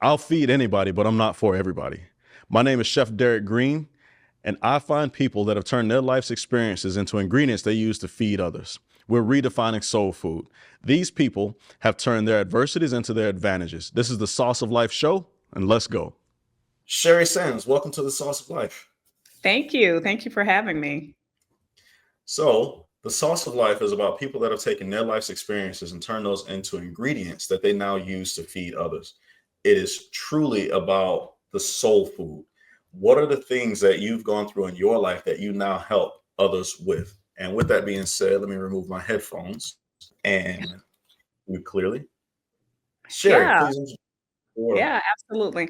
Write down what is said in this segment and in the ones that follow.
I'll feed anybody, but I'm not for everybody. My name is Chef Derek Green, and I find people that have turned their life's experiences into ingredients they use to feed others. We're redefining soul food. These people have turned their adversities into their advantages. This is the Sauce of Life show, and let's go. Sherrie Sands, welcome to the Sauce of Life. Thank you. Thank you for having me. So, the Sauce of Life is about people that have taken their life's experiences and turned those into ingredients that they now use to feed others. It is truly about the soul food. What are the things that you've gone through in your life that you now help others with? And with that being said, let me remove my headphones and you clearly. Sherrie, Yeah, please. yeah, absolutely.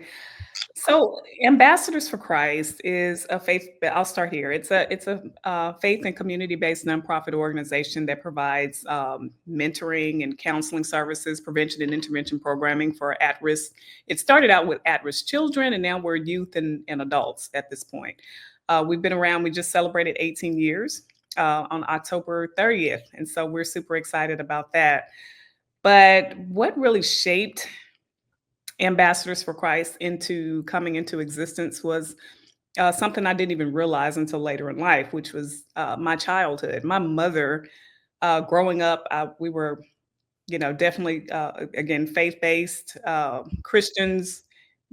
So, Ambassadors for Christ is a faith. I'll start here. It's a faith and community based nonprofit organization that provides mentoring and counseling services, prevention and intervention programming for at risk. It started out with at risk children, and now we're youth and adults at this point. We've been around. We just celebrated 18 years on October 30th, and so we're super excited about that. But what really shaped Ambassadors for Christ into coming into existence was something I didn't even realize until later in life, which was my childhood. My mother, growing up, we were, definitely, again, faith based Christians,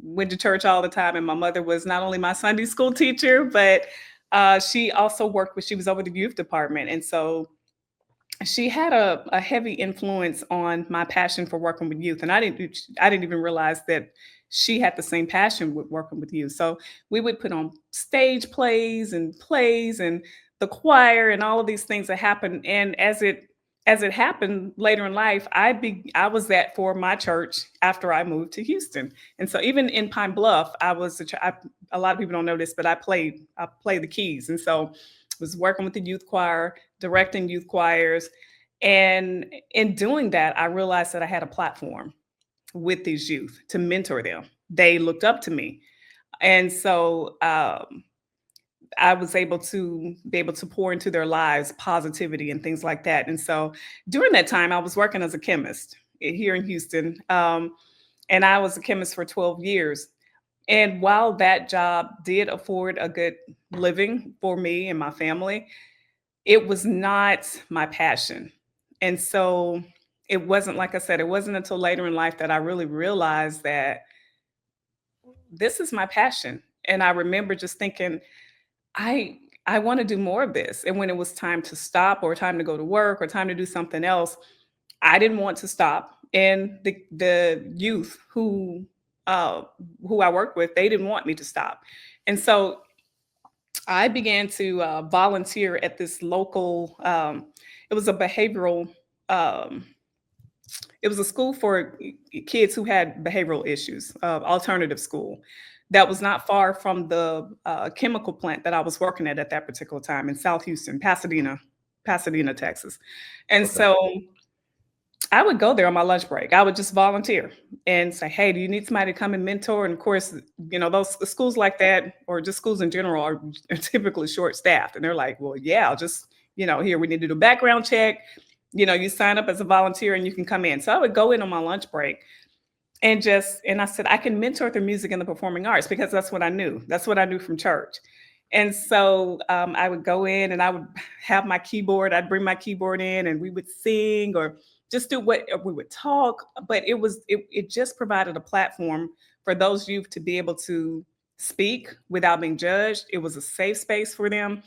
went to church all the time. And my mother was not only my Sunday school teacher, but she also she was over the youth department. And so she had a heavy influence on my passion for working with youth, and I didn't even realize that she had the same passion with working with youth. So we would put on stage plays and the choir and all of these things that happened. And as it happened later in life, I was that for my church after I moved to Houston. And so even in Pine Bluff, a lot of people don't know this, but I played the keys, and so was working with the youth choir, directing youth choirs. And in doing that, I realized that I had a platform with these youth to mentor them. They looked up to me. And so I was able to pour into their lives positivity and things like that. And so during that time, I was working as a chemist here in Houston. And I was a chemist for 12 years. And while that job did afford a good living for me and my family, it was not my passion. And so it wasn't, like I said, it wasn't until later in life that I really realized that this is my passion. And I remember just thinking, I I want to do more of this. And when it was time to stop or time to go to work or time to do something else, I didn't want to stop. And the youth uh who I worked with, they didn't want me to stop. And so I began to volunteer at this local. It was a behavioral. Um, it was a school for kids who had behavioral issues. Alternative school that was not far from the chemical plant that I was working at that particular time in South Houston, Pasadena, Texas. And Okay. so I would go there on my lunch break. I would just volunteer and say, "Hey, do you need somebody to come and mentor?" And of course, those schools like that, or just schools in general, are typically short staffed. And they're like, "Well, yeah, I'll just, here we need to do a background check. You sign up as a volunteer and you can come in." So I would go in on my lunch break and I said, I can mentor through music and the performing arts because that's what I knew. That's what I knew from church. And so I would go in and I would have my keyboard. I'd bring my keyboard in and we would sing or just do what we would talk. But it just provided a platform for those youth to be able to speak without being judged. It was a safe space for them.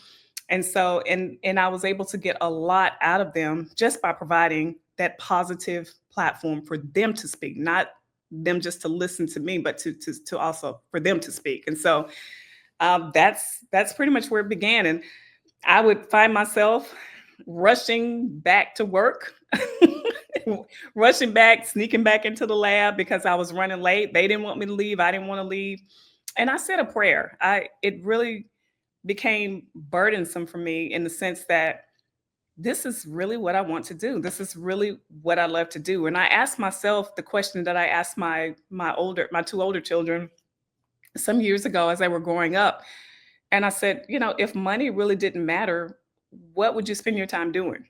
And so and I was able to get a lot out of them just by providing that positive platform for them to speak, not them just to listen to me, but to also for them to speak. And so that's pretty much where it began. And I would find myself rushing back to work, rushing back, sneaking back into the lab because I was running late. They didn't want me to leave. I didn't want to leave. And I said a prayer. It really became burdensome for me in the sense that this is really what I want to do. This is really what I love to do. And I asked myself the question that I asked my two older children some years ago as they were growing up. And I said, if money really didn't matter, what would you spend your time doing?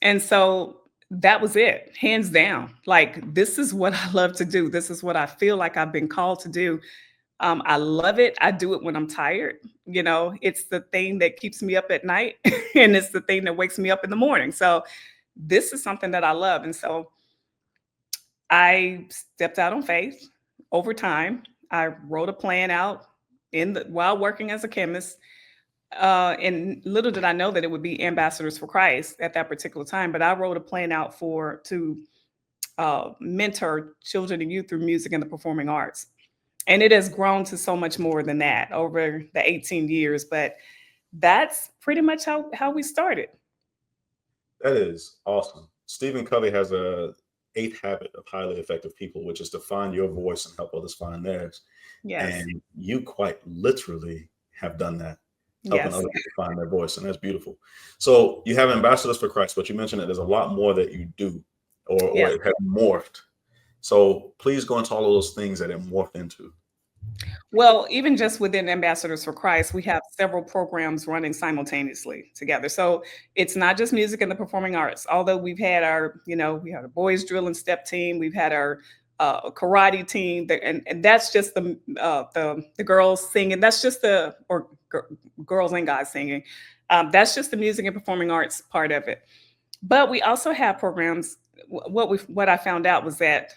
And so that was it, hands down. Like, this is what I love to do. This is what I feel like I've been called to do. I love it. I do it when I'm tired. You know, it's the thing that keeps me up at night and it's the thing that wakes me up in the morning. So this is something that I love. And so I stepped out on faith over time. I wrote a plan out while working as a chemist. And little did I know that it would be Ambassadors for Christ at that particular time. But I wrote a plan out to mentor children and youth through music and the performing arts. And it has grown to so much more than that over the 18 years. But that's pretty much how we started. That is awesome. Stephen Covey has a eighth habit of highly effective people, which is to find your voice and help others find theirs. Yes. And you quite literally have done that, helping Yes. other people find their voice. And that's beautiful. So you have Ambassadors for Christ, but you mentioned that there's a lot more that you do or Yes. it has morphed. So please go into all of those things that it morphed into. Well, even just within Ambassadors for Christ, we have several programs running simultaneously together. So it's not just music and the performing arts. Although we've had we had a boys drill and step team, we've had our karate team, and that's just the girls singing. That's just girls and guys singing. That's just the music and performing arts part of it. But we also have programs. What I found out was that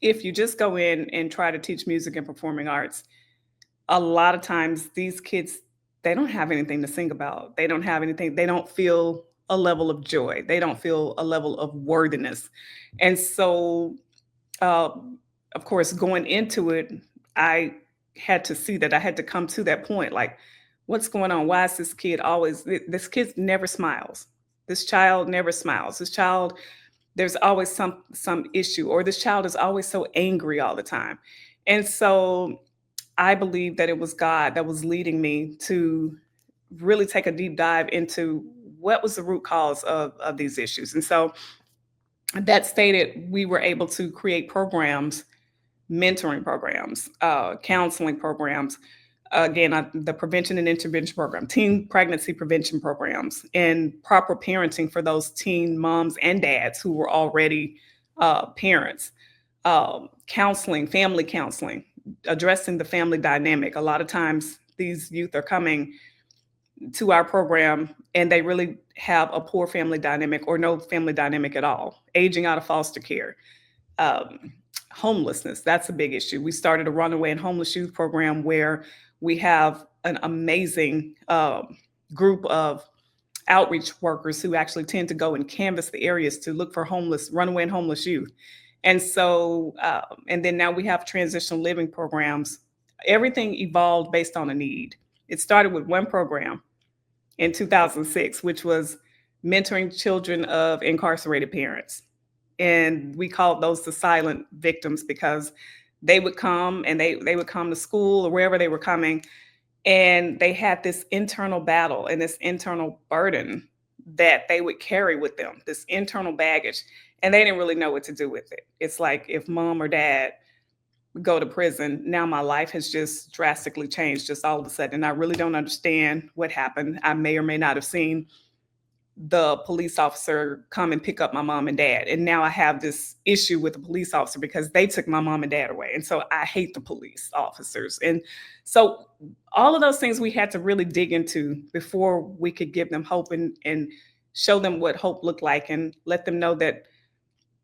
if you just go in and try to teach music and performing arts, a lot of times these kids, they don't have anything to sing about. They don't have anything, they don't feel a level of joy. They don't feel a level of worthiness. And so, uh, of course, going into it, I had to see that. I had to come to that point like, what's going on? Why is this kid never smiles? This child never smiles. This child, there's always some issue, or this child is always so angry all the time. And so I believe that it was God that was leading me to really take a deep dive into what was the root cause of these issues. And so that stated, we were able to create programs, mentoring programs, counseling programs, again, the prevention and intervention program, teen pregnancy prevention programs, and proper parenting for those teen moms and dads who were already parents, counseling, family counseling, addressing the family dynamic. A lot of times these youth are coming to our program and they really have a poor family dynamic or no family dynamic at all, aging out of foster care. Um, Homelessness, that's a big issue. We started a runaway and homeless youth program where we have an amazing group of outreach workers who actually tend to go and canvass the areas to look for runaway and homeless youth. And so, and then now we have transitional living programs. Everything evolved based on a need. It started with one program in 2006, which was mentoring children of incarcerated parents. And we called those the silent victims because they would come and they would come to school or wherever they were coming, and they had this internal battle and this internal burden that they would carry with them, this internal baggage, and they didn't really know what to do with it. It's like if mom or dad go to prison, now my life has just drastically changed just all of a sudden. And I really don't understand what happened. I may or may not have seen the police officer come and pick up my mom and dad. And now I have this issue with the police officer because they took my mom and dad away. And so I hate the police officers. And so all of those things we had to really dig into before we could give them hope and show them what hope looked like and let them know that,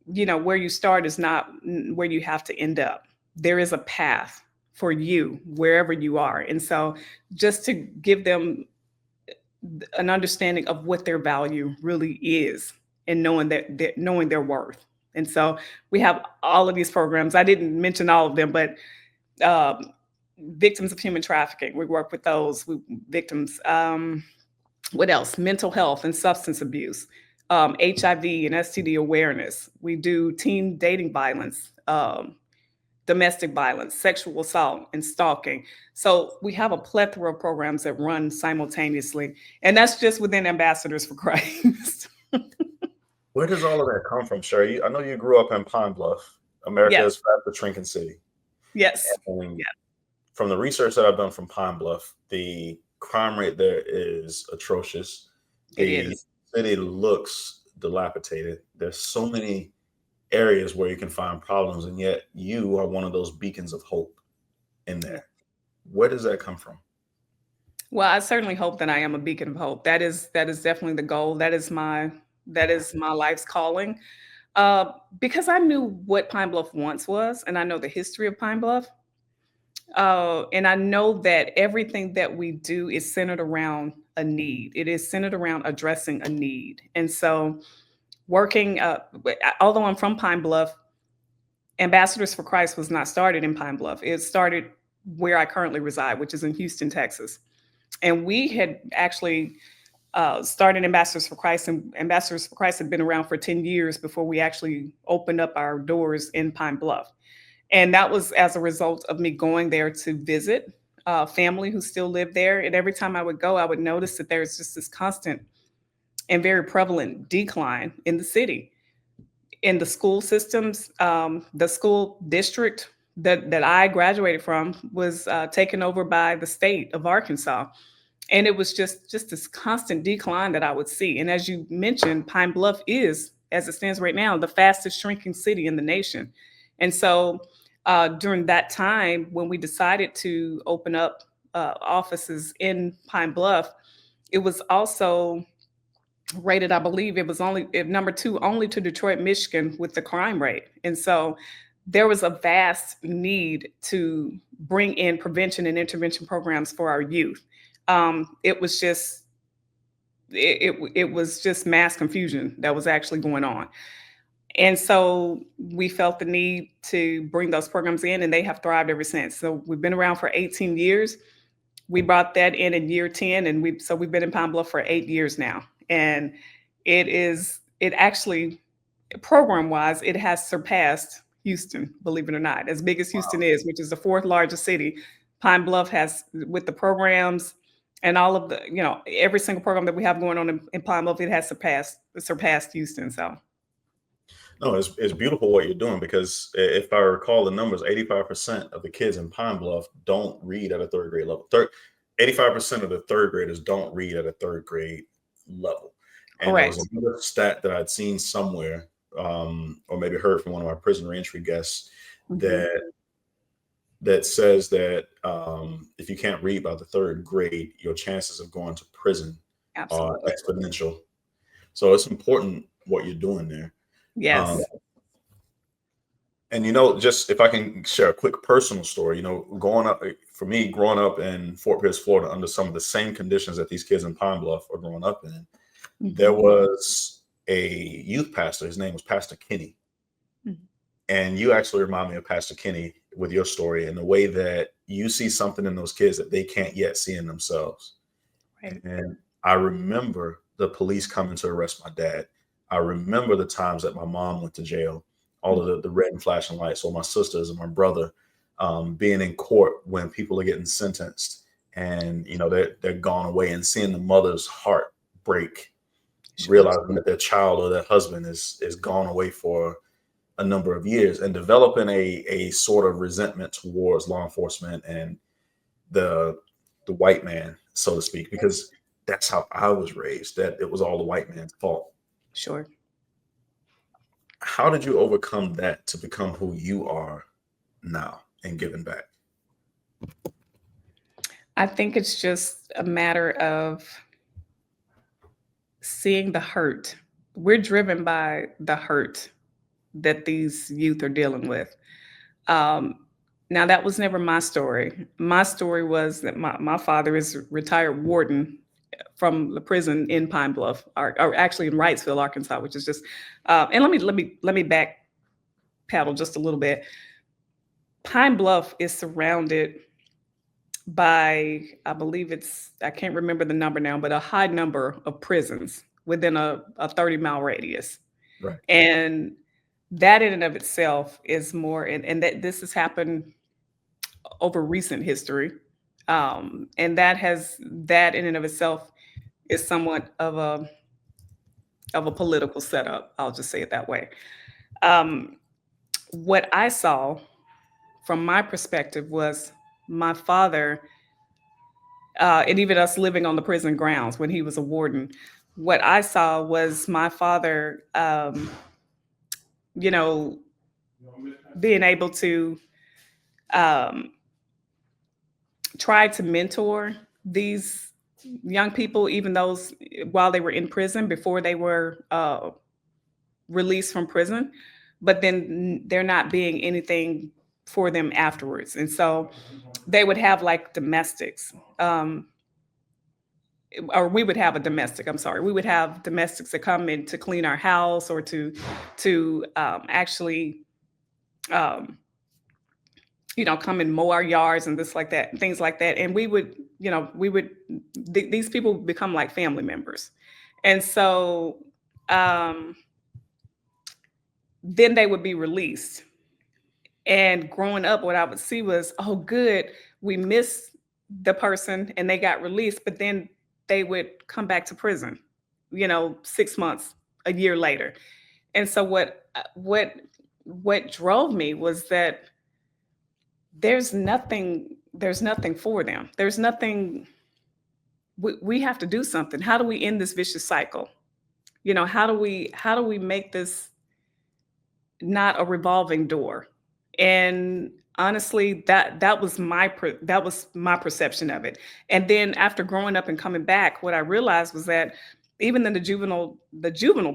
where you start is not where you have to end up. There is a path for you wherever you are. And so just to give them an understanding of what their value really is and knowing their worth. And so we have all of these programs. I didn't mention all of them, but victims of human trafficking, we work with those victims. What else? Mental health and substance abuse, HIV and STD awareness. We do teen dating violence, domestic violence, sexual assault, and stalking. So we have a plethora of programs that run simultaneously, and that's just within Ambassadors for Christ. Where does all of that come from, Sherrie? I know you grew up in Pine Bluff, America's Yes, fastest shrinking city. yes, And yeah, from the research that I've done from Pine Bluff, the crime rate there is atrocious. it The is. city looks dilapidated. There's so many areas where you can find problems, and yet you are one of those beacons of hope in Yeah. there. Where does that come from? Well, I certainly hope that I am a beacon of hope. That is definitely the goal. That is my life's calling. Uh, because I knew what Pine Bluff once was, and I know the history of Pine Bluff. And I know that everything that we do is centered around a need. It is centered around addressing a need. And so, working, although I'm from Pine Bluff, Ambassadors for Christ was not started in Pine Bluff. It started where I currently reside, which is in Houston, Texas. And we had actually started Ambassadors for Christ, and Ambassadors for Christ had been around for 10 years before we actually opened up our doors in Pine Bluff. And that was as a result of me going there to visit family who still lived there. And every time I would go, I would notice that there's just this constant and very prevalent decline in the city, in the school systems. The school district that I graduated from was taken over by the state of Arkansas, and it was just this constant decline that I would see. And as you mentioned, Pine Bluff is, as it stands right now, the fastest shrinking city in the nation. And so during that time, when we decided to open up offices in Pine Bluff, it was also rated, I believe it was only number two, only to Detroit, Michigan, with the crime rate. And so there was a vast need to bring in prevention and intervention programs for our youth. It was just it was just mass confusion that was actually going on. And so we felt the need to bring those programs in, and they have thrived ever since. So we've been around for 18 years. We brought that in year 10, and we've been in Pine Bluff for 8 years now. And it actually, program wise, it has surpassed Houston, believe it or not. As big as Houston is, which is the fourth largest city, Pine Bluff has, with the programs and all of the, every single program that we have going on in Pine Bluff, it has surpassed Houston. So No, it's beautiful what you're doing, because if I recall the numbers, 85% of the kids in Pine Bluff don't read at a third grade level. 85% of the third graders don't read at a third grade level. And there was correct. another stat that I'd seen somewhere, or maybe heard from one of my prison reentry guests, Mhm. that says that if you can't read by the third grade, your chances of going to prison are Absolutely. exponential. So it's important what you're doing there. Um, Yes. and just if I can share a quick personal story, growing up in Fort Pierce, Florida, under some of the same conditions that these kids in Pine Bluff are growing up in, there Mhm. was a youth pastor. His name was Pastor Kenny. Mhm. And you actually remind me of Pastor Kenny with your story, and the way that you see something in those kids that they can't yet see in themselves. Right. And I remember the police coming to arrest my dad. I remember the times that my mom went to jail, all of Mhm. the red and flashing lights, or my sisters and my brother being in court when people are getting sentenced, and they're gone away, and seeing the mother's heart break, Sure. realizing that their child or their husband is gone away for a number of years, and developing a sort of resentment towards law enforcement and the the white man, so to speak, because that's how I was raised, that it was all the white man's fault. Sure. How did you overcome that to become who you are now and giving back? I think it's just a matter of seeing the hurt. We're driven by the hurt that these youth are dealing with. Um, Now, that was never my story. My story was that my father is a retired warden from the prison in Pine Bluff, or actually in Wrightsville, Arkansas, which is just. And let me back paddle just a little bit. Pine Bluff is surrounded by, I believe I can't remember the number now, but a high number of prisons within a 30-mile radius. Right. And that in and of itself is more, and that this has happened over recent history. And that in and of itself is somewhat of a political setup. I'll just say it that way. Um, what I saw from my perspective was my father, and even us living on the prison grounds when he was a warden, what I saw was my father, you know, being able to um, try to mentor these young people, even those while they were in prison, before they were released from prison, but then they're not being anything for them afterwards. And so they would have like domestics. Or we would have a domestic. I'm sorry, we would have domestics that come in to clean our house or to actually um, come and mow our yards and this like that, things like that. And we would these people become like family members. And so um, then they would be released. And growing up, what I would see was, oh, good, we missed the person and they got released, but then they would come back to prison, 6 months, a year later. And so what drove me was that there's nothing for them. There's nothing. We have to do something. How do we end this vicious cycle? How do we make this not a revolving door? And honestly, that was my perception of it. And then after growing up and coming back, what I realized was that even in the juvenile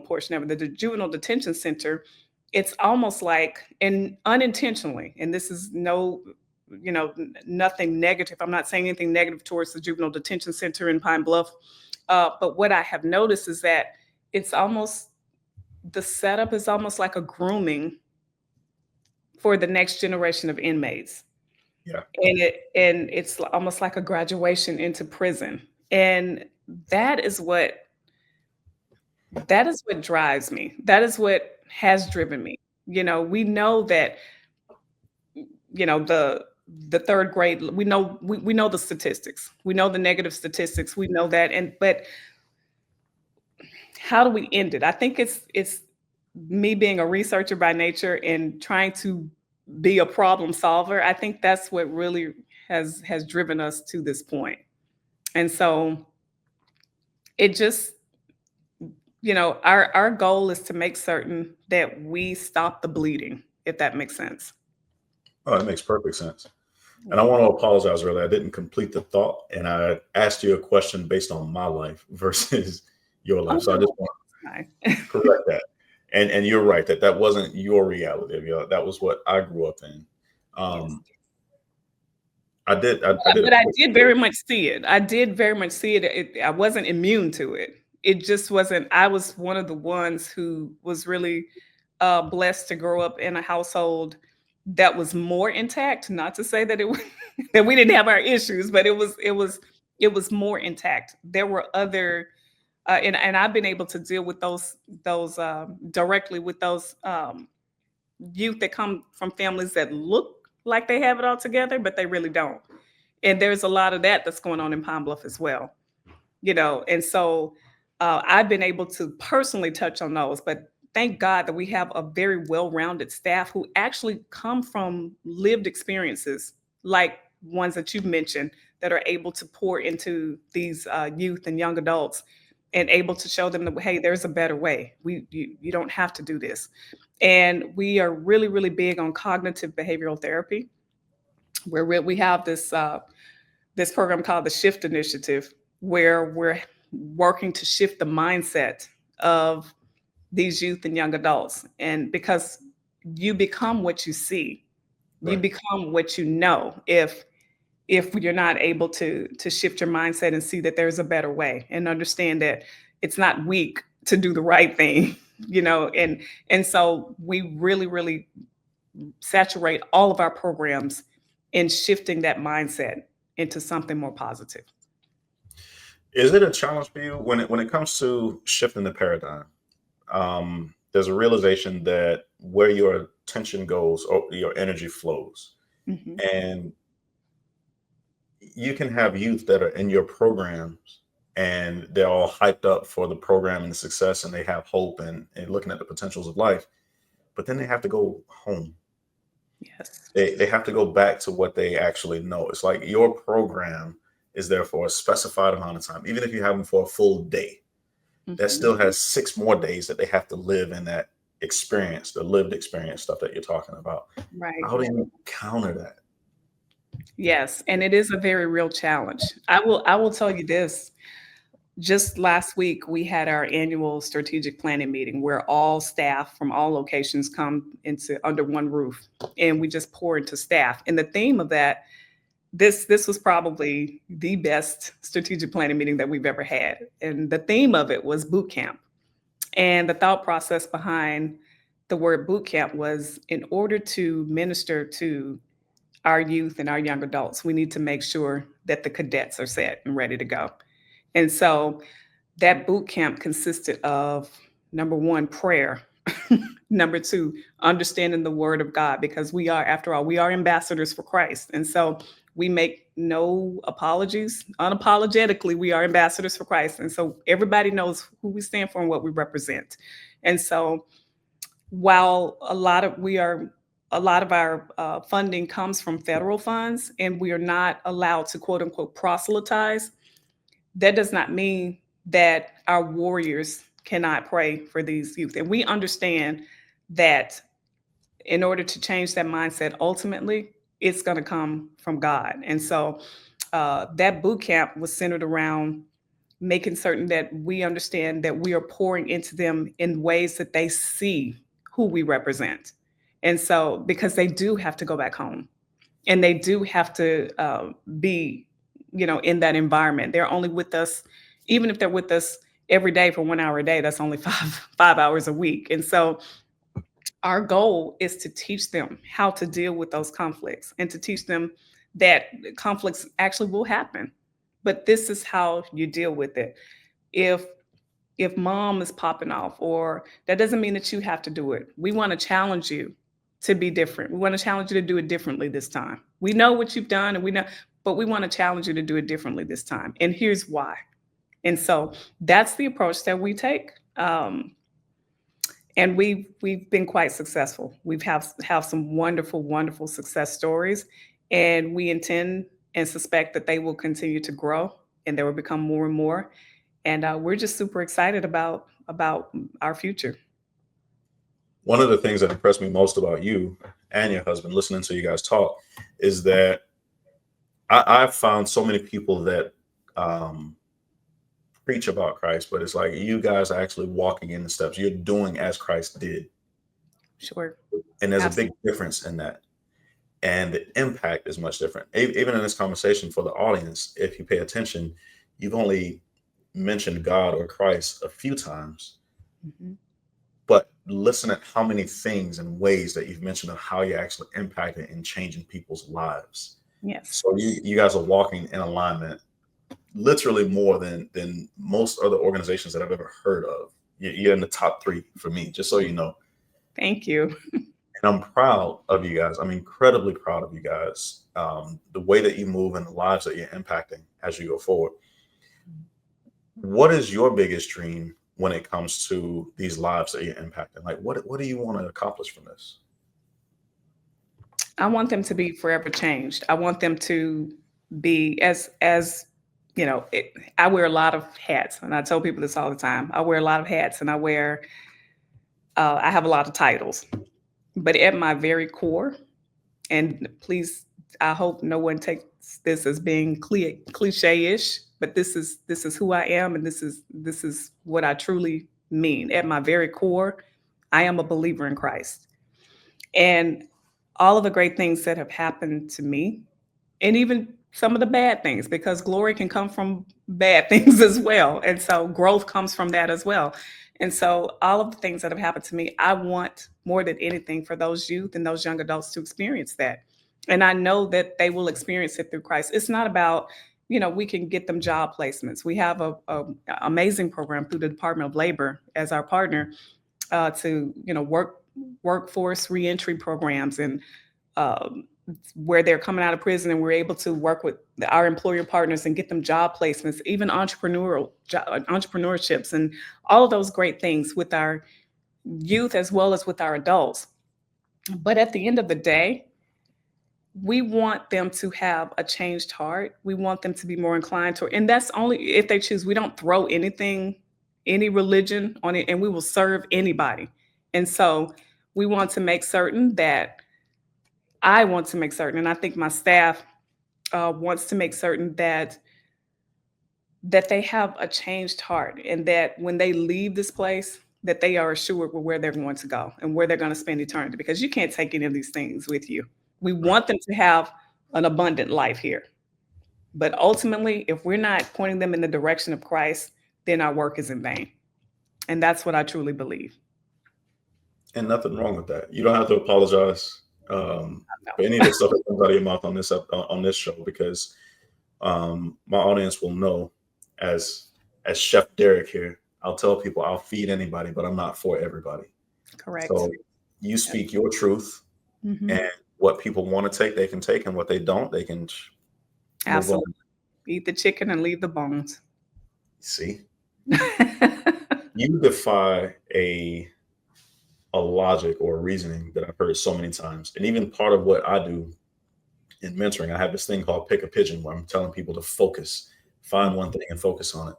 portion of it, the juvenile detention center, it's almost like, and unintentionally, and this is nothing negative. I'm not saying anything negative towards the juvenile detention center in Pine Bluff. But what I have noticed is that it's almost the setup is almost like a grooming for the next generation of inmates. Yeah. And it's almost like a graduation into prison. And that is what that is what drives me. That is what has driven me. We know that, the third grade, we know the statistics. We know the negative statistics. We know that. But how do we end it? I think it's me being a researcher by nature and trying to be a problem solver. I think that's what really has driven us to this point. And so it just, our goal is to make certain that we stop the bleeding, if that makes sense. Oh, it makes perfect sense. And I want to apologize really. I didn't complete the thought and I asked you a question based on my life versus your Oh life. So I no, just want it's to fine. correct that. And you're right that wasn't your reality. That was what I grew up in. Yes. Um, I did a But I quick did search. very much see it. I did very much see it. I wasn't immune to it. It just wasn't. I was one of the ones who was really blessed to grow up in a household that was more intact. Not to say that that we didn't have our issues, but it was more intact. There were other, and I've been able to deal with those directly with those youth that come from families that look like they have it all together, but they really don't. And there's a lot of that that's going on in Pine Bluff as well. And so I've been able to personally touch on those, but thank God that we have a very well-rounded staff who actually come from lived experiences like ones that you've mentioned, that are able to pour into these youth and young adults and able to show them that, hey, there's a better way. You don't have to do this. And we are really, really big on cognitive behavioral therapy, where we have this program called the Shift Initiative, where we're working to shift the mindset of these youth and young adults. And because you become what you see, you Right. become what you know. If you're not able to shift your mindset and see that there's a better way and understand that it's not weak to do the right thing, and so we really, really saturate all of our programs in shifting that mindset into something more positive. Is it a challenge for you when it comes to shifting the paradigm? There's a realization that where your attention goes or your energy flows. Mhm. And you can have youth that are in your programs and they're all hyped up for the program and the success and they have hope and looking at the potentials of life, but then they have to go home. Yes. They have to go back to what they actually know. It's like your program is there for a specified amount of time, even if you have them for a full day. that Mhm. still has 6 more days that they have to live in that experience, the lived experience stuff that you're talking about. Right. How do you counter that? Yes, and it is a very real challenge. I will tell you this. Just last week, we had our annual strategic planning meeting where all staff from all locations come into under one roof, and we just pour into staff. And the theme of that, this was probably the best strategic planning meeting that we've ever had. And the theme of it was boot camp. And the thought process behind the word boot camp was in order to minister to our youth and our young adults, we need to make sure that the cadets are set and ready to go. And so that boot camp consisted of number one, prayer. Number two, understanding the word of God, because we are, after all, we are ambassadors for Christ. And so we make no apologies. Unapologetically, we are ambassadors for Christ. And so everybody knows who we stand for and what we represent. And so while a lot of our funding comes from federal funds and we are not allowed to quote unquote proselytize, that does not mean that our warriors cannot pray for these youth. And we understand that in order to change that mindset, ultimately, it's going to come from God. And so that boot camp was centered around making certain that we understand that we are pouring into them in ways that they see who we represent. And so, because they do have to go back home and they do have to be, in that environment. They're only with us, even if they're with us every day for 1 hour a day, that's only five hours a week. And so our goal is to teach them how to deal with those conflicts and to teach them that conflicts actually will happen. But this is how you deal with it. If if mom is popping off, or that doesn't mean that you have to do it. We want to challenge you to be different. We want to challenge you to do it differently this time. We know what you've done and we know, but we want to challenge you to do it differently this time. And here's why. And so that's the approach that we take. And we've been quite successful. We've have some wonderful, wonderful success stories, and we intend and suspect that they will continue to grow and they will become more and more. And we're just super excited about our future. One of the things that impressed me most about you and your husband, listening to you guys talk, is that I've found so many people that um, preach about Christ, but it's like you guys are actually walking in the steps. You're doing as Christ did. Sure, And there's a big absolutely. difference in that. And the impact is much different. Even in this conversation for the audience, if you pay attention, you've only mentioned God or Christ a few times, Mhm. but listen at how many things and ways that you've mentioned of how you're actually impacting and changing people's lives. Yes. So you guys are walking in alignment, literally more than most other organizations that I've ever heard of. You're in the top 3 for me, just so you know. Thank you. And I'm proud of you guys. I'm incredibly proud of you guys. The way that you move and the lives that you're impacting as you go forward. What is your biggest dream when it comes to these lives that you're impacting? Like, what do you want to accomplish from this? I want them to be forever changed. I want them to be as I wear a lot of hats, and I tell people this all the time. I wear a lot of hats, and I have a lot of titles, but at my very core, and please, I hope no one takes this as being cliche-ish, but this is who I am, and this is what I truly mean. At my very core, I am a believer in Christ. And all of the great things that have happened to me, and even some of the bad things, because glory can come from bad things as well. And so growth comes from that as well. And so all of the things that have happened to me, I want more than anything for those youth and those young adults to experience that. And I know that they will experience it through Christ. It's not about, we can get them job placements. We have a amazing program through the Department of Labor as our partner to, workforce reentry programs, and um, where they're coming out of prison, and we're able to work with our employer partners and get them job placements, even entrepreneurships, and all of those great things with our youth as well as with our adults. But at the end of the day, we want them to have a changed heart. We want them to be more inclined to, and that's only if they choose. We don't throw anything any religion on it, and we will serve anybody. And so we want to make certain that I want to make certain, and I think my staff wants to make certain that they have a changed heart, and that when they leave this place, that they are assured with where they're going to go and where they're going to spend eternity, because you can't take any of these things with you. We Right. want them to have an abundant life here. But ultimately, if we're not pointing them in the direction of Christ, then our work is in vain. And that's what I truly believe. And nothing wrong with that. You don't have to apologize for any of the stuff that comes out of your mouth on this show, because my audience will know, as Chef Derek here, I'll tell people I'll feed anybody, but I'm not for everybody. Correct. So you speak your truth, Mhm. and what people want to take, they can take, and what they don't, they can move on. Absolutely. Eat the chicken and leave the bones. See, you defy a logic or a reasoning that I've heard so many times. And even part of what I do in mentoring, I have this thing called pick a pigeon, where I'm telling people to focus, find one thing and focus on it.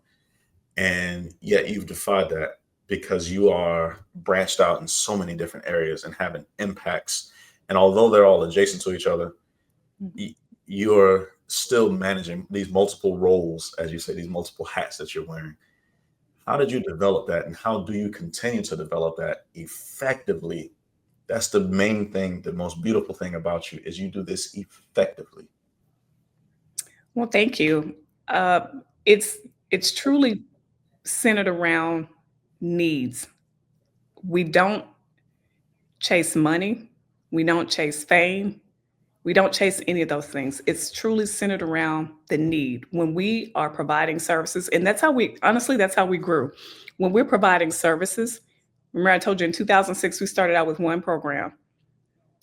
And yet you've defied that, because you are branched out in so many different areas and having impacts. And although they're all adjacent to each other, Mhm. you're still managing these multiple roles, as you say, these multiple hats that you're wearing. How did you develop that, and how do you continue to develop that effectively? That's the main thing. The most beautiful thing about you is you do this effectively. Well, thank you. Uh, it's it's truly centered around needs. We don't chase money. We don't chase fame. We don't chase any of those things. It's truly centered around the need. When we are providing services, and that's how we, honestly, that's how we grew. When we're providing services, remember I told you in 2006, we started out with one program,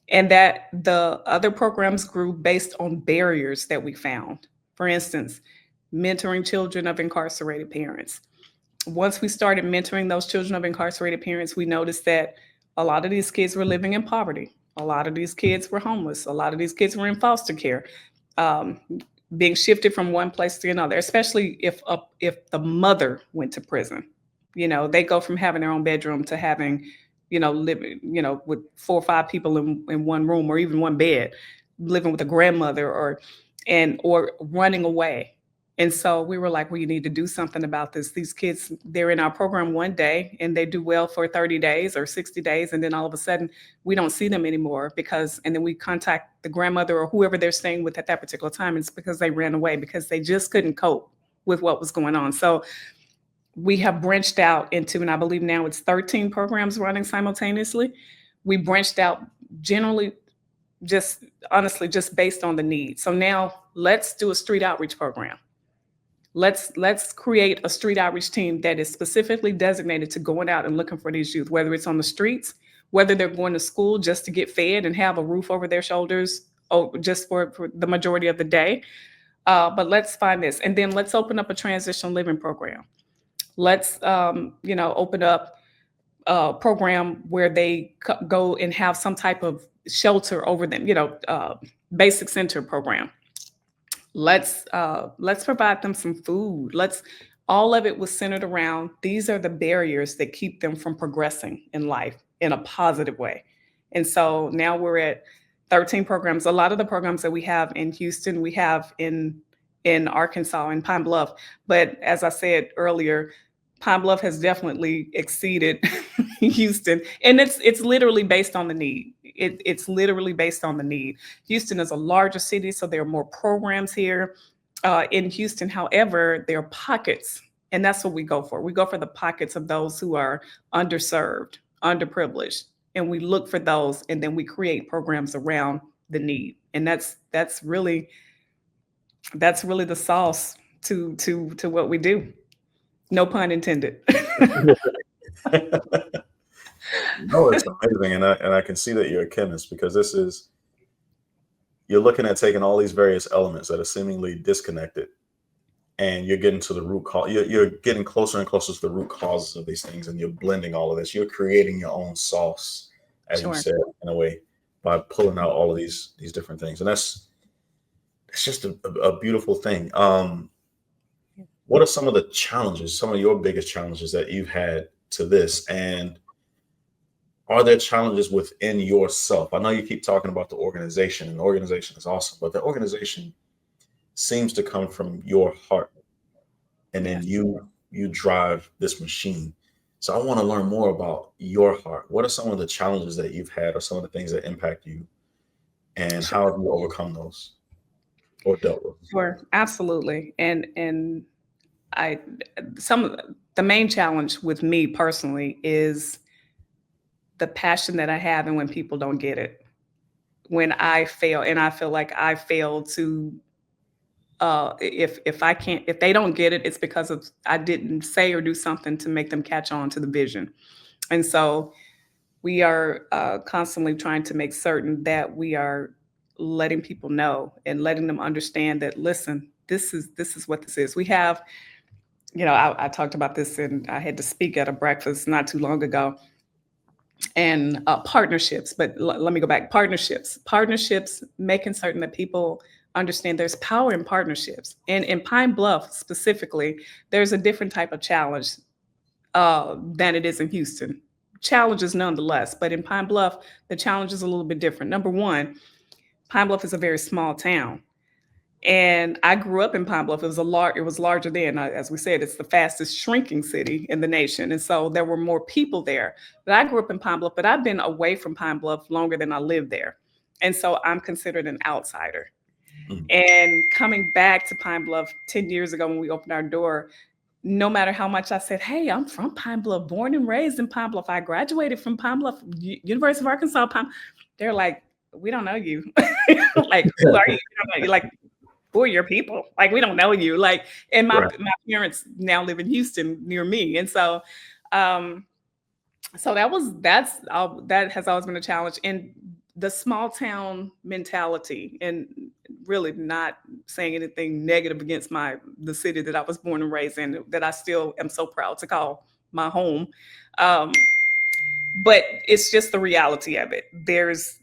and that the other programs grew based on barriers that we found. For instance, mentoring children of incarcerated parents. Once we started mentoring those children of incarcerated parents, we noticed that a lot of these kids were living in poverty. A lot of these kids were homeless. A lot of these kids were in foster care, um, being shifted from one place to another. Especially if the mother went to prison, they go from having their own bedroom to having, living, with 4 or 5 people in one room, or even one bed, living with a grandmother, or running away. And so we were like, we need to do something about this. These kids, they're in our program one day and they do well for 30 days or 60 days. And then all of a sudden, we don't see them anymore, and then we contact the grandmother or whoever they're staying with at that particular time. It's because they ran away, because they just couldn't cope with what was going on. So we have branched out into, and I believe now it's 13 programs running simultaneously. We branched out generally, just honestly, just based on the need. So now let's do a street outreach program. Let's create a street outreach team that is specifically designated to going out and looking for these youth, whether it's on the streets, whether they're going to school just to get fed and have a roof over their shoulders, just for the majority of the day. But let's find this, and then let's open up a transitional living program. Let's open up a program where they go and have some type of shelter over them. Basic center program. Let's provide them some food. Let's All of it was centered around, these are the barriers that keep them from progressing in life in a positive way. And so now we're at 13 programs. A lot of the programs that we have in Houston, we have in Arkansas, in Pine Bluff. But as I said earlier, Pine Bluff has definitely exceeded Houston, and it's literally based on the need. It's literally based on the need. Houston is a larger city, so there are more programs here in Houston. However, there are pockets, and that's what we go for. We go for the pockets of those who are underserved, underprivileged, and we look for those, and then we create programs around the need. And that's really the sauce to what we do. No pun intended. No, it's amazing, and I can see that you're a chemist, because you're looking at taking all these various elements that are seemingly disconnected, and you're getting to the root cause. You're getting closer and closer to the root causes of these things, and you're blending all of this. You're creating your own sauce, as you Sure. said, in a way, by pulling out all of these different things, and that's just a beautiful thing. what are some of the challenges, some of your biggest challenges that you've had to this? And are there challenges within yourself? I know you keep talking about the organization, and the organization is awesome, but the organization seems to come from your heart, and then Yes. you drive this machine. So I want to learn more about your heart. What are some of the challenges that you've had, or some of the things that impact you, and Sure. how have you overcome those or dealt with them? Sure. Absolutely. And I some of the main challenge with me personally is the passion that I have and when people don't get it. When I fail and I feel like I failed to if I can't if they don't get it, it's because of I didn't say or do something to make them catch on to the vision. And so we are constantly trying to make certain that we are letting people know and letting them understand that listen, this is what this is. We have, I talked about this and I had to speak at a breakfast not too long ago and partnerships. But let me go back. Partnerships, making certain that people understand there's power in partnerships. And in Pine Bluff specifically, there's a different type of challenge than it is in Houston. Challenges nonetheless, but in Pine Bluff, the challenge is a little bit different. Number one, Pine Bluff is a very small town. And I grew up in Pine Bluff. It was larger then. As we said, it's the fastest shrinking city in the nation. And so there were more people there. But I grew up in Pine Bluff, but I've been away from Pine Bluff longer than I lived there. And so I'm considered an outsider. Mm. And coming back to Pine Bluff 10 years ago when we opened our door, no matter how much I said, hey, I'm from Pine Bluff, born and raised in Pine Bluff. I graduated from Pine Bluff, University of Arkansas, They're like, we don't know you. Like, who are you? You're like, who are your people? Like, we don't know you. Like, and my Right. my parents now live in Houston near me, and um, so that has always been a challenge. And the small town mentality, and really not saying anything negative against the city that I was born and raised in, that I still am so proud to call my home. Um, but it's just the reality of it. There's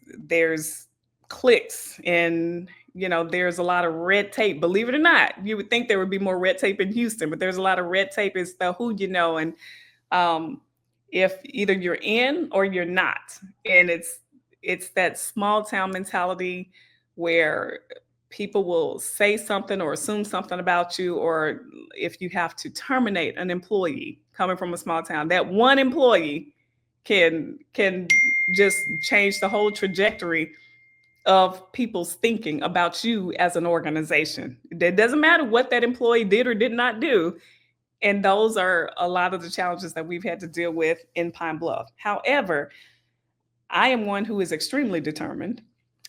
clicks and there's a lot of red tape. Believe it or not, you would think there would be more red tape in Houston, but there's a lot of red tape. It's the who you know, and um, if either you're in or you're not, and it's that small town mentality where people will say something or assume something about you, or if you have to terminate an employee coming from a small town, that one employee can just change the whole trajectory of people's thinking about you as an organization. It doesn't matter what that employee did or did not do. And those are a lot of the challenges that we've had to deal with in Pine Bluff. However, I am one who is extremely determined,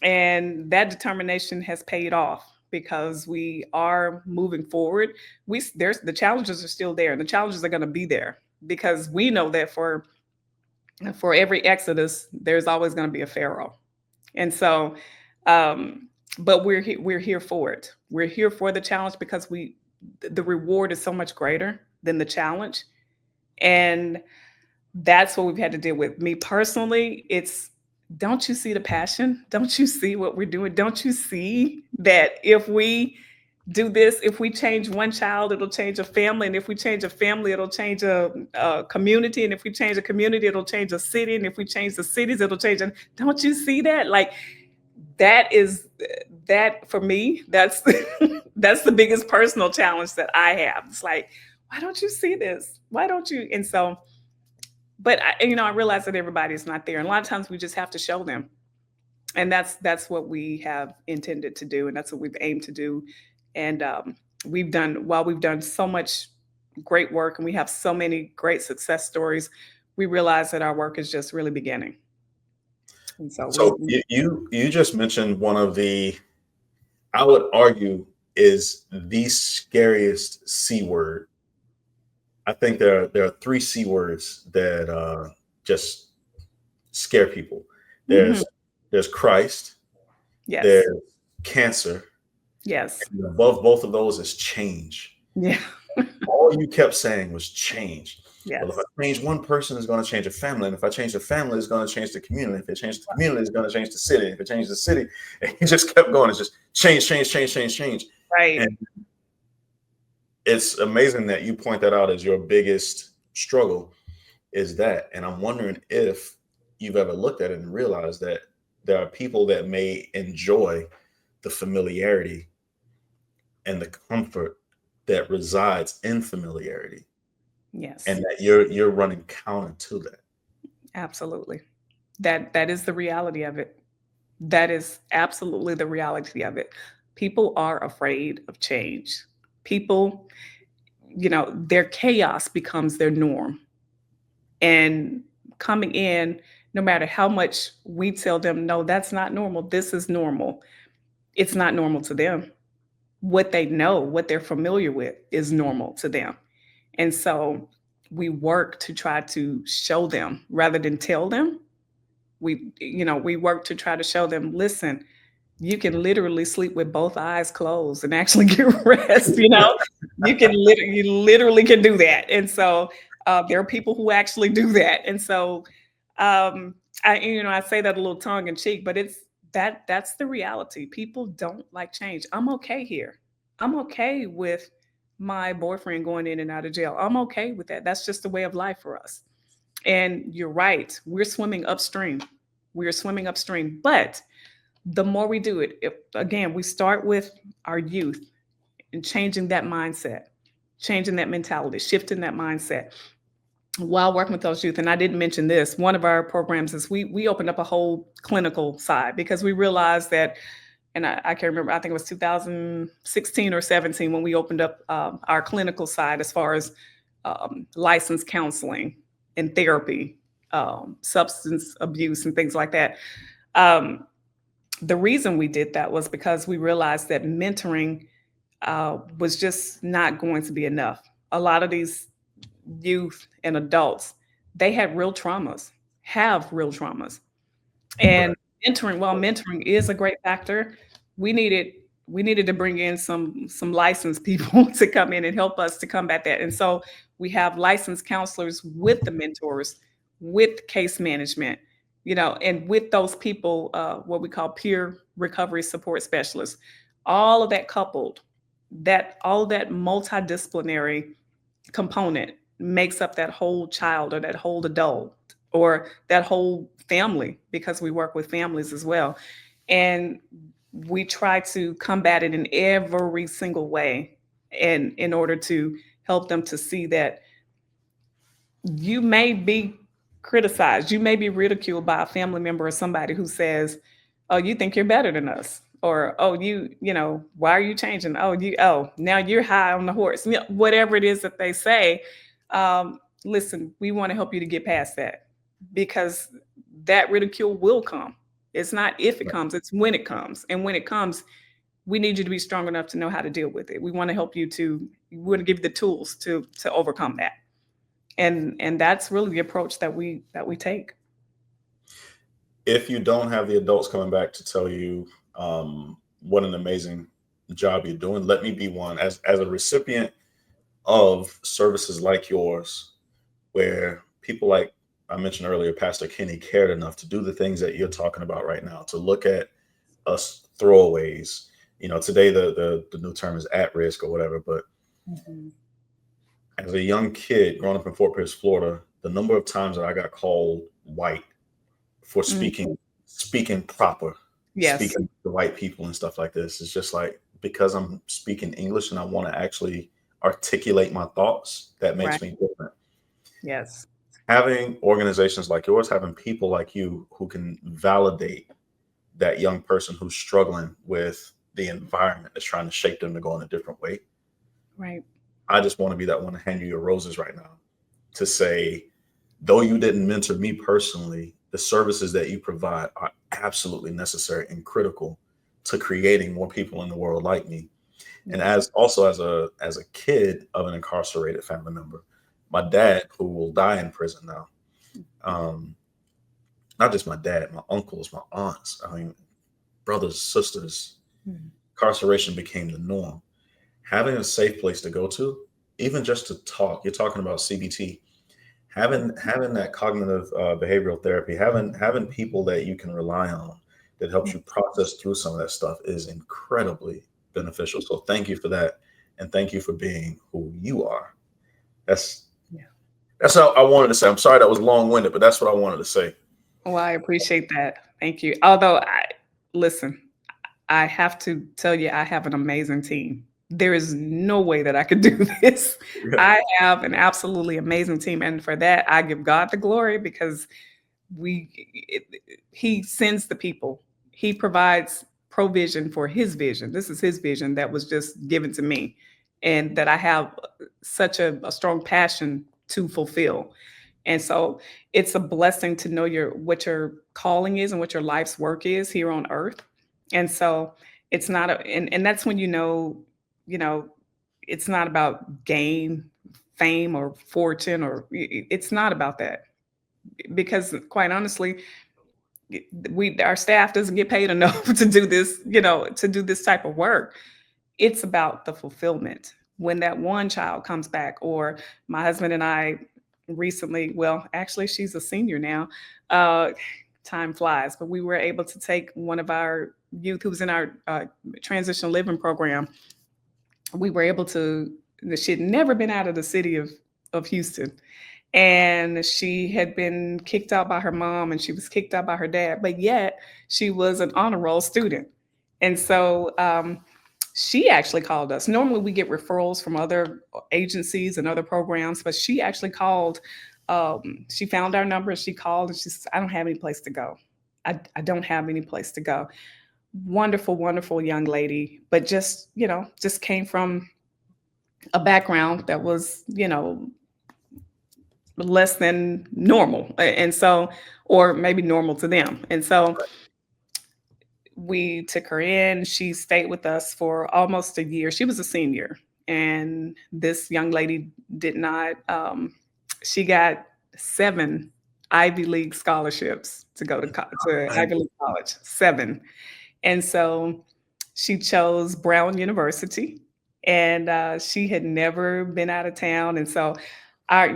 and that determination has paid off because we are moving forward. There's the challenges are still there, and the challenges are going to be there because we know that for every Exodus, there's always going to be a Pharaoh. And so, but we're here for it. We're here for the challenge because the reward is so much greater than the challenge, and that's what we've had to deal with. Me personally, it's don't you see the passion? Don't you see what we're doing? Don't you see that if we do this, if we change one child, it'll change a family. And if we change a family, it'll change a community. And if we change a community, it'll change a city. And if we change the cities, it'll change. Don't you see that? Like, that for me, that's that's the biggest personal challenge that I have. It's like, why don't you see this? Why don't you? And so, but I realize that everybody's not there. And a lot of times we just have to show them. And that's what we have intended to do. And that's what we've aimed to do. And while we've done so much great work and we have so many great success stories, we realize that our work is just really beginning. And so So you just mentioned one of the, I would argue, is the scariest C word. I think there are three C words that just scare people. Mhm. There's Christ, Yes. there's cancer, Yes. and above both of those is change. Yeah. All you kept saying was change. Well, if Yes. I change one person, it's going to change a family. And if I change the family, it's going to change the community. If it changes the community, it's going to change the city. If it changes the city, and he just kept going. It's just change, change, change, change, change. Right. And It's amazing that you point that out as your biggest struggle is that. And I'm wondering if you've ever looked at it and realized that there are people that may enjoy the familiarity and the comfort that resides in familiarity, and Yes, that you're running counter to that. absolutely. That is the reality of it. That is absolutely the reality of it. People are afraid of change. People, their chaos becomes their norm. And coming in, no matter how much we tell them, no, that's not normal, this is normal, it's not normal to them. What they know, what they're familiar with is normal to them. And so we work to try to show them rather than tell them. We work to try to show them, listen, you can literally sleep with both eyes closed and actually get rest. You literally can do that. And so there are people who actually do that. And so I say that a little tongue in cheek, but that's the reality. People don't like change. I'm okay here. I'm okay with my boyfriend going in and out of jail. I'm okay with that. That's just the way of life for us. And you're right. We're swimming upstream. We're swimming upstream. But the more we do it, if, again, we start with our youth and changing that mindset, changing that mentality, shifting that mindset while working with those youth. And I didn't mention this. One of our programs is we opened up a whole clinical side because we realized that, and I can't remember, I think it was 2016 or 17 when we opened up our clinical side as far as licensed counseling and therapy, substance abuse, and things like that. Um, the reason we did that was because we realized that mentoring was just not going to be enough. A lot of these youth and adults, they had real traumas, have real traumas. And Right. mentoring is a great factor, we needed we needed to bring in some licensed people to come in and help us to combat that. And so we have licensed counselors with the mentors, with case management, and with those people, what we call peer recovery support specialists. All of that coupled, that all of that multidisciplinary component makes up that whole child or that whole adult or that whole family, because we work with families as well. And we try to combat it in every single way, and in order to help them to see that you may be criticized, you may be ridiculed by a family member or somebody who says, "Oh, you think you're better than us," or "Oh, why are you changing? Oh, now you're high on the horse." Whatever it is that they say, listen, we want to help you to get past that, because that ridicule will come. It's not if it Right. comes; it's when it comes. And when it comes, we need you to be strong enough to know how to deal with it. We want to help you to. We want to give you the tools to overcome that, and that's really the approach that we take. If you don't have the adults coming back to tell you what an amazing job you're doing, let me be one. As a recipient of services like yours, where people like I mentioned earlier, Pastor Kenny cared enough to do the things that you're talking about right now, to look at us throwaways. Today the new term is at risk or whatever. But Mhm. as a young kid growing up in Fort Pierce, Florida, the number of times that I got called white for Mhm. speaking proper, Yes, speaking to white people and stuff like this. It's just like, because I'm speaking English and I want to actually articulate my thoughts, that right. makes me different. Yes. Having organizations like yours, having people like you who can validate that young person who's struggling with the environment that's trying to shape them to go in a different way. Right. I just want to be that one to hand you your roses right now, to say, though you didn't mentor me personally, the services that you provide are absolutely necessary and critical to creating more people in the world like me. And Yes. as a kid of an incarcerated family member, my dad, who will die in prison now, um, not just my dad, my uncles, my aunts, I mean, brothers, sisters, Mhm. incarceration became the norm. Having a safe place to go to, even just to talk, you're talking about CBT, having that cognitive behavioral therapy, having people that you can rely on that helps Yeah. you process through some of that stuff is incredibly beneficial. So thank you for that. and thank you for being who you are. That's Yeah. that's how I wanted to say. I'm sorry that was long-winded, but that's what I wanted to say. Well, I appreciate that. Thank you. Although listen, I have to tell you, I have an amazing team. There is no way that I could do this. Yeah. I have an absolutely amazing team, and for that, I give God the glory because we he sends the people. He provides provision for his vision. This is his vision that was just given to me, and that I have such a strong passion to fulfill. And so it's a blessing to know what your calling is and what your life's work is here on earth. And so it's not and that's when you know, it's not about gain, fame or fortune it's not about that. Because quite honestly, we our staff doesn't get paid enough to do this, to do this type of work. It's about the fulfillment. When that one child comes back, or my husband and I recently, well, actually, she's a senior now. Uh, Time flies, but we were able to take one of our youth who was in our transitional living program. We were able to, she had never been out of the city of Houston. And she had been kicked out by her mom and she was kicked out by her dad, but yet she was an honor roll student. And so she actually called us. Normally, we get referrals from other agencies and other programs, but she actually called. She found our number. She called and she said, "I don't have any place to go. I don't have any place to go." Wonderful, wonderful young lady, but just came from a background that was, less than normal, and so, or maybe normal to them. And so we took her in. She stayed with us for almost a year. She was a senior, and this young lady did not. She got 7 Ivy League scholarships to go to Ivy League college. 7, and so she chose Brown University, and she had never been out of town. And so our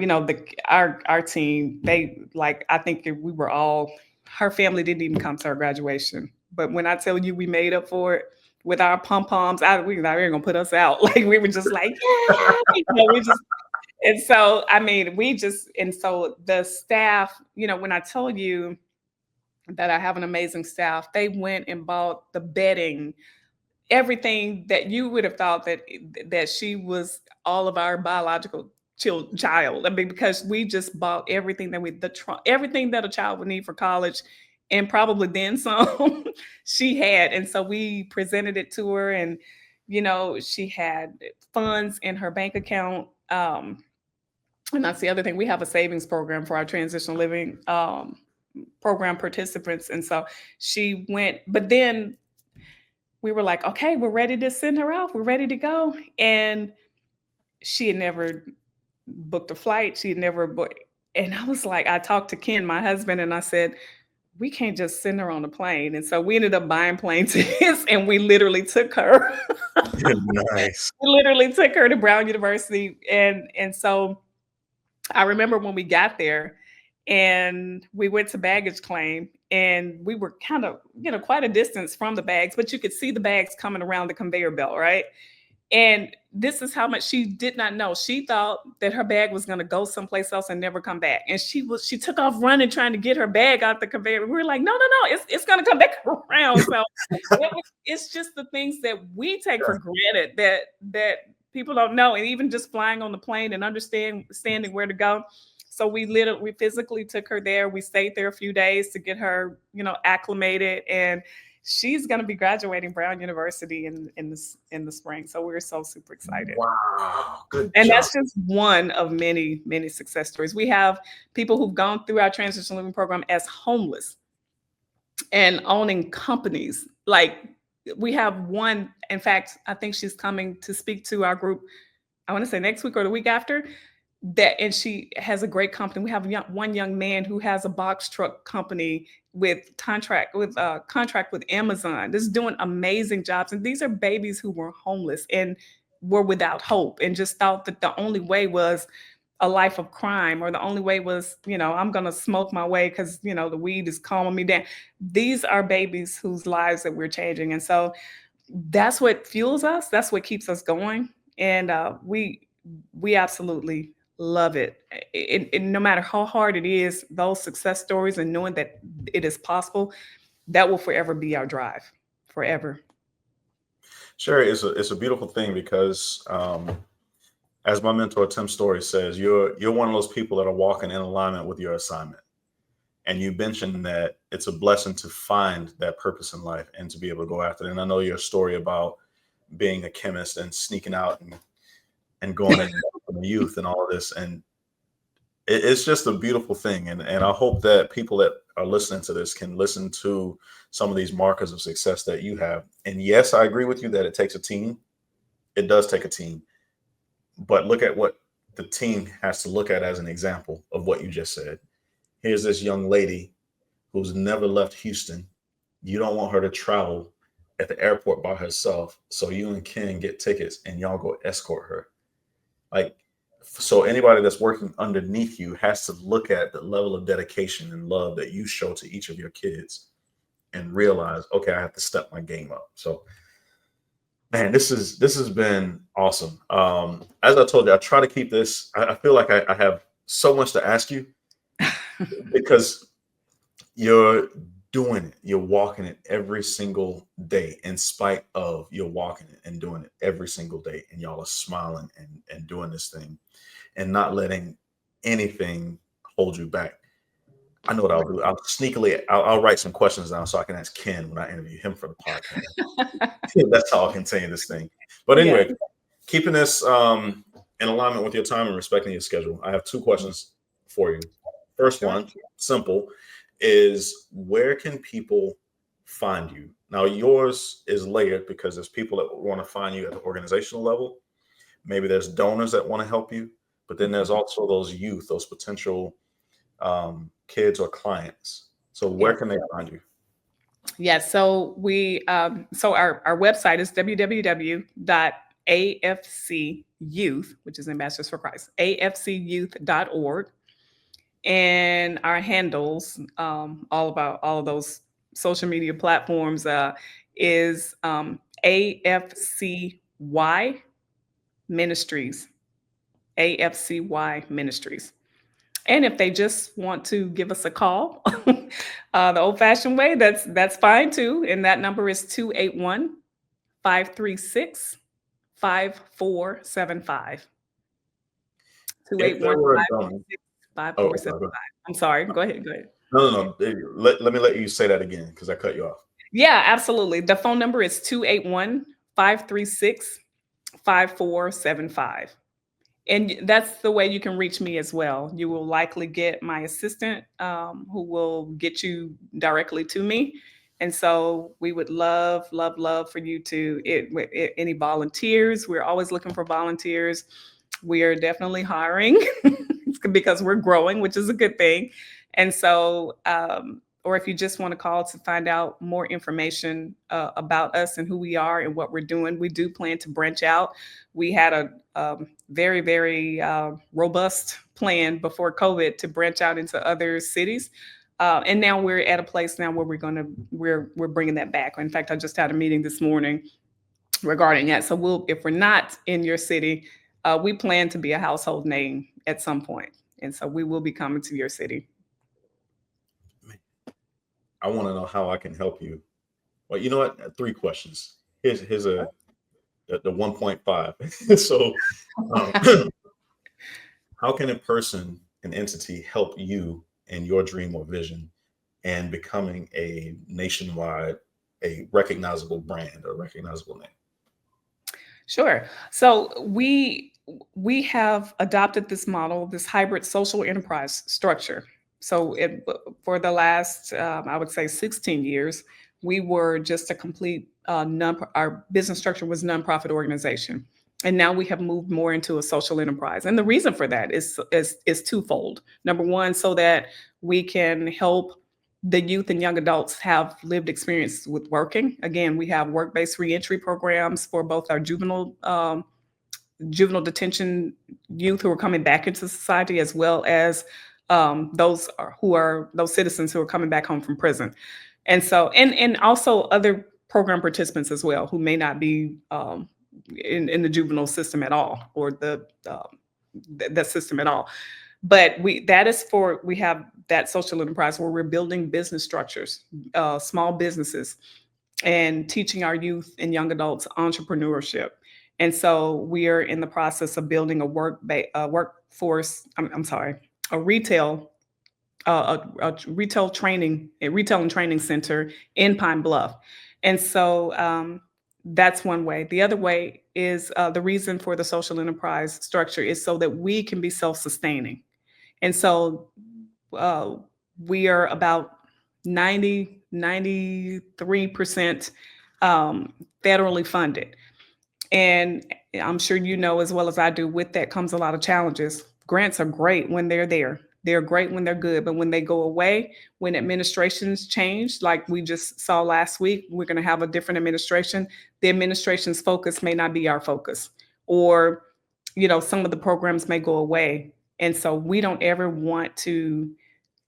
team, they like, I think we were all, her family didn't even come to her graduation. But when I tell you we made up for it with our pom poms, we thought they were gonna put us out. Like we were just like, yeah, we just. And so I mean, and so the staff, when I told you that I have an amazing staff, they went and bought the bedding, everything that you would have thought that she was all of our biological child. I mean, because we just bought everything that everything that a child would need for college, and probably then some. She had, and so we presented it to her, and she had funds in her bank account. And that's the other thing. We have a savings program for our transitional living program participants, and so she went. But then we were like, okay, we're ready to send her off. We're ready to go. And she had never booked a flight. She had never booked. And I was like, I talked to Ken, my husband, and I said, we can't just send her on a plane. And so we ended up buying plane tickets, and we literally took her. Nice. We literally took her to Brown University. And so I remember when we got there and we went to baggage claim, and we were kind of, quite a distance from the bags, but you could see the bags coming around the conveyor belt, right? And this is how much she did not know. She thought that her bag was going to go someplace else and never come back. And she took off running, trying to get her bag out the conveyor. We were like, no, it's going to come back around. So it's just the things that we take for granted that people don't know. And even just flying on the plane and understanding where to go. So we physically took her there. We stayed there a few days to get her, acclimated, and she's going to be graduating Brown University in the spring. So we're so super excited. Wow, good And job. that's just one of many, many success stories. We have people who've gone through our transitional living program as homeless and owning companies. Like we have one, in fact, I think she's coming to speak to our group, I want to say next week or the week after. And she has a great company. We have one young man who has a box truck company with contract with Amazon. This is doing amazing jobs. And these are babies who were homeless and were without hope and just thought that the only way was a life of crime, or the only way was, I'm going to smoke my way because, the weed is calming me down. These are babies whose lives that we're changing. And so that's what fuels us. That's what keeps us going. and we absolutely love it. And no matter how hard it is, those success stories and knowing that it is possible, that will forever be our drive, forever. Sherry, it's a beautiful thing because as my mentor Tim Story says, you're one of those people that are walking in alignment with your assignment. And you mentioned that it's a blessing to find that purpose in life and to be able to go after it. And I know your story about being a chemist and sneaking out and going in the youth and all of this. And it's just a beautiful thing. And I hope that people that are listening to this can listen to some of these markers of success that you have. And yes, I agree with you that it takes a team. It does take a team. But look at what the team has to look at as an example of what you just said. Here's this young lady who's never left Houston. You don't want her to travel at the airport by herself. So you and Ken get tickets and y'all go escort her. Like, so anybody that's working underneath you has to look at the level of dedication and love that you show to each of your kids and realize, okay, I have to step my game up. So man, this has been awesome. As I told you, I try to keep this. I feel like I have so much to ask you because you're doing it. You're walking it every single day, in spite of you're walking it and doing it every single day. And y'all are smiling and doing this thing and not letting anything hold you back. I know what I'll do. I'll write some questions down so I can ask Ken when I interview him for the podcast. That's how I'll continue this thing. But Yeah. anyway, keeping this in alignment with your time and respecting your schedule, I have two questions for you. First Sure. one, simple, is where can people find you? Now, yours is layered because there's people that want to find you at the organizational level. Maybe there's donors that want to help you, but then there's also those youth, those potential kids or clients. So where Yeah. can they find you? Yes. So so our website is www.afcyouth, which is Ambassadors for Christ, afcyouth.org. And our handles, all about all of those social media platforms, is AFCY Ministries, AFCY Ministries. And if they just want to give us a call, the old-fashioned way, that's fine too. And that number is 281-536-5475. If there 281 were a donor, oh, okay, go 5475. ahead. I'm sorry. Go ahead. Go ahead. No, no, no. Let me let you say that again because I cut you off. Yeah, absolutely. The phone number is 281-536-5475. And that's the way you can reach me as well. You will likely get my assistant, who will get you directly to me. And so we would love, love, love for you to any volunteers. We're always looking for volunteers. We are definitely hiring because we're growing, which is a good thing. And so, or if you just want to call to find out more information about us and who we are and what we're doing, we do plan to branch out. We had a very, very robust plan before COVID to branch out into other cities. And now we're at a place now where we're bringing that back. In fact, I just had a meeting this morning regarding that. So if we're not in your city, we plan to be a household name at some point, and so we will be coming to your city. I want to know how I can help you. Well, you know what? Three questions. Here's the 1.5. So, um, how can a person, an entity, help you in your dream or vision and becoming a nationwide, a recognizable brand or recognizable name? Sure. So we have adopted this model, this hybrid social enterprise structure. So for the last, I would say, 16 years, we were just a complete our business structure was nonprofit organization, and now we have moved more into a social enterprise. And the reason for that is twofold. Number one, so that we can help the youth and young adults have lived experience with working. Again, we have work-based reentry programs for both our juvenile detention youth who are coming back into society, as well as those citizens who are coming back home from prison. And so, and also other program participants as well who may not be in the juvenile system at all, or the system at all. But we have that social enterprise where we're building business structures, small businesses, and teaching our youth and young adults entrepreneurship. And so we are in the process of building a workforce. I'm sorry, a retail a retail training, a retail and training center in Pine Bluff. And so that's one way. The other way is the reason for the social enterprise structure is so that we can be self-sustaining. And so uh, we are about 93% federally funded. And I'm sure you know as well as I do, with that comes a lot of challenges. Grants are great when they're there. They're great when they're good, but when they go away, when administrations change, like we just saw last week, we're going to have a different administration. The administration's focus may not be our focus, or some of the programs may go away, and so we don't ever want to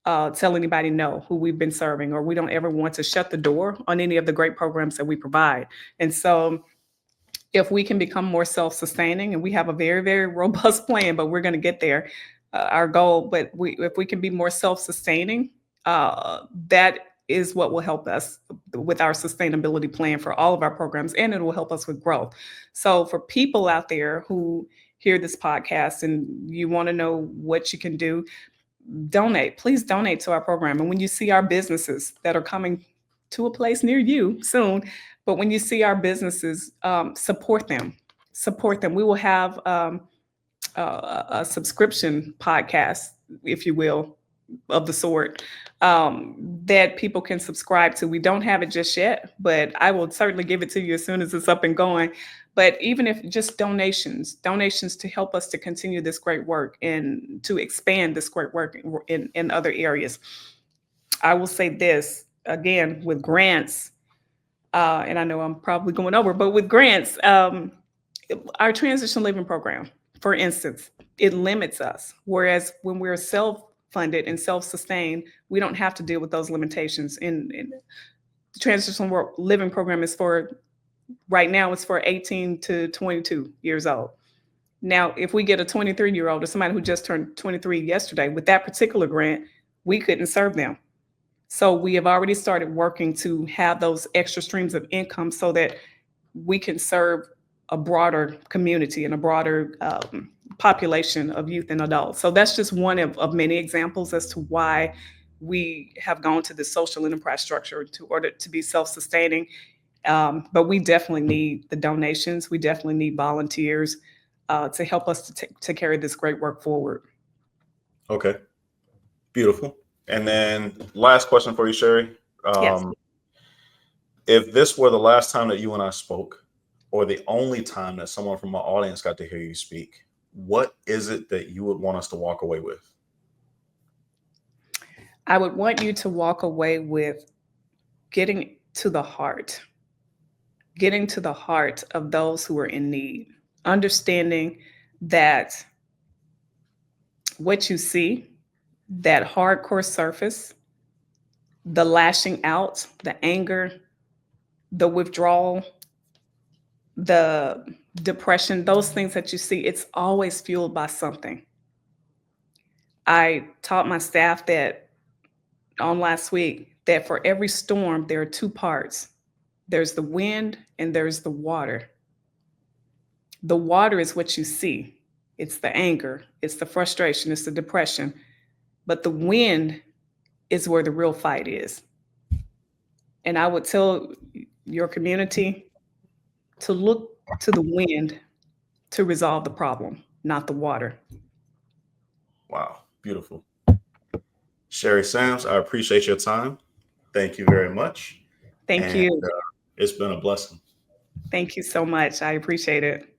tell anybody no who we've been serving, or we don't ever want to shut the door on any of the great programs that we provide. And so if we can become more self-sustaining, and we have a very, very robust plan, but we're going to get there, our goal, but if we can be more self-sustaining, that is what will help us with our sustainability plan for all of our programs, and it will help us with growth. So for people out there who hear this podcast and you want to know what you can do, donate. Please donate to our program. And when you see our businesses that are coming to a place near you soon, but when you see our businesses, support them. Support them. We will have a subscription podcast, if you will, of the sort, that people can subscribe to. We don't have it just yet, but I will certainly give it to you as soon as it's up and going. But even if just donations to help us to continue this great work and to expand this great work in other areas. I will say this again with grants, and I know I'm probably going over, but with grants, our transition living program, for instance, it limits us. Whereas when we're self-funded and self-sustained, we don't have to deal with those limitations. In the transitional living program is right now it's for 18 to 22 years old. Now, if we get a 23-year-old or somebody who just turned 23 yesterday, with that particular grant, we couldn't serve them. So we have already started working to have those extra streams of income so that we can serve a broader community and a broader population of youth and adults. So that's just one of many examples as to why we have gone to the social enterprise structure to order to be self-sustaining. But we definitely need the donations. We definitely need volunteers to help us to carry this great work forward. Okay, beautiful. And then last question for you, Sherrie. Yes. If this were the last time that you and I spoke, or the only time that someone from my audience got to hear you speak, what is it that you would want us to walk away with? I would want you to walk away with getting to the heart of those who are in need, understanding that what you see, that hardcore surface, the lashing out, the anger, the withdrawal, the depression, those things that you see, it's always fueled by something. I taught my staff that on last week that for every storm, there are two parts. There's the wind and there's the water. The water is what you see. It's the anger, it's the frustration, it's the depression. But the wind is where the real fight is. And I would tell your community to look to the wind to resolve the problem, not the water. Wow, beautiful. Sherrie Sams, I appreciate your time. Thank you very much. Thank you. It's been a blessing. Thank you so much. I appreciate it.